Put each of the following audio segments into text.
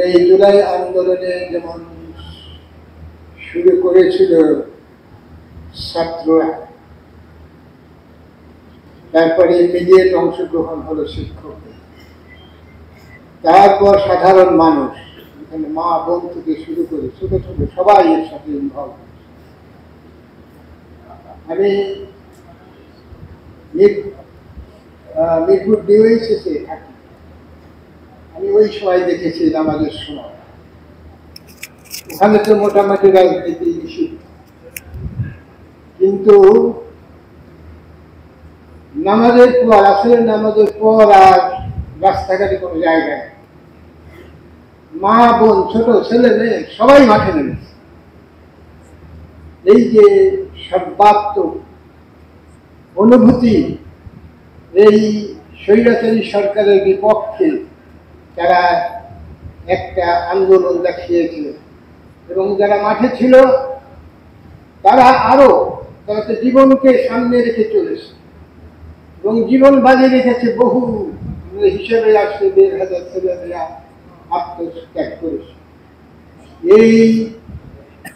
এই জুলাই আন্দোলনে যেমন শুরু করেছিল ছাত্ররা, তারপরে ইমিডিয়েট অংশগ্রহণ হলো শিক্ষকদের, তারপর সাধারণ মানুষ, এখানে মা বোন থেকে শুরু করে ছোট ছোট সবাই এর সাথে ইনভলভ। আমি মিরপুর ডিওএইচএসে থাকি, আমি ওই সময় দেখেছি নামাজের সময়। ওখানে তো মোটামুটি রাজনীতি নিষিদ্ধ, কিন্তু নামাজের পর, আসলে নামাজের পর আর রাস্তাঘাটে কোনো জায়গায় মা বোন ছোট ছেলে মেয়ে সবাই মাঠে নেমেছে। এই যে সর্বাত্মক অনুভূতি, এই স্বৈরাচারী সরকারের বিপক্ষে তারা একটা আন্দোলন দেখিয়েছিল, এবং যারা মাঠে ছিল তারা তারা তো জীবনকে সামনে রেখে চলেছে এবং জীবন বাজি রেখেছে। বহু হিসেবে আসছে ১,৫০০ ছেলেমেয়েরা আত্মত্যাগ করেছে। এই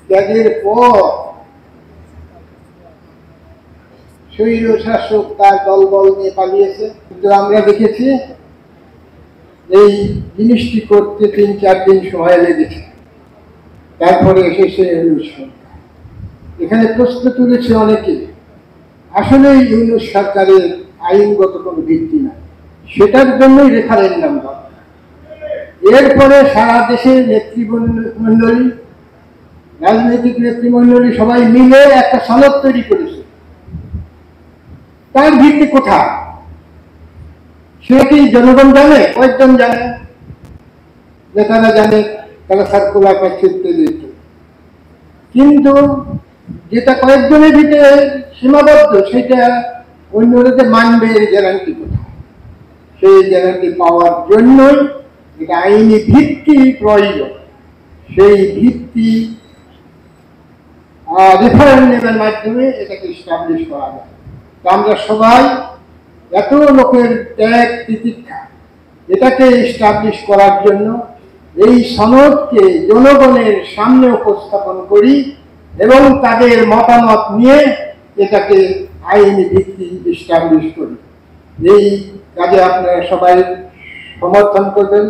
ত্যাগের পর স্বৈর শাসক তার দলবল নিয়ে পালিয়েছে, কিন্তু আমরা দেখেছি এই জিনিসটি করতে ৩-৪ দিন সময় লেগেছে। তারপরে এসেছে ইউনূস সরকার। এখানে প্রশ্ন তুলেছে অনেকে, আসলে ইউনূস সরকারের আইনগত কোনো ভিত্তি নাই, সেটার জন্যই রেফারেন্ডাম দরকার। এরপরে সারা দেশের নেতৃমণ্ডলী, রাজনৈতিক নেতৃমণ্ডলী সবাই মিলে একটা সনদ তৈরি করেছে। তার ভিত্তি কোথায়? সেটা কি জনগণ জানে? কয়েকজন জানে, নেতারা জানে, তারা সার্কুলার পাঠিয়ে দিত। কিন্তু যেটা কয়েকজনের ভিতরে সীমাবদ্ধ, সেটা অন্যরা যে মানবে এর গ্যারান্টি কোথায়? সেই গ্যারান্টি পাওয়ার জন্যই এটা আইনি ভিত্তি প্রয়োজন। সেই ভিত্তি রেফারেন্ডামের মাধ্যমে এটাকে এস্টাবলিশ করা যায়। তো আমরা সবাই, এত লোকের ত্যাগ তিতিক্ষা, এটাকে এস্টাবলিশ করার জন্য এই সনদকে জনগণের সামনে উপস্থাপন করি এবং তাদের মতামত নিয়ে এটাকে আইনি ভিত্তি এস্টাবলিশ করি। এই কাজে আপনারা সবাই সমর্থন করবেন।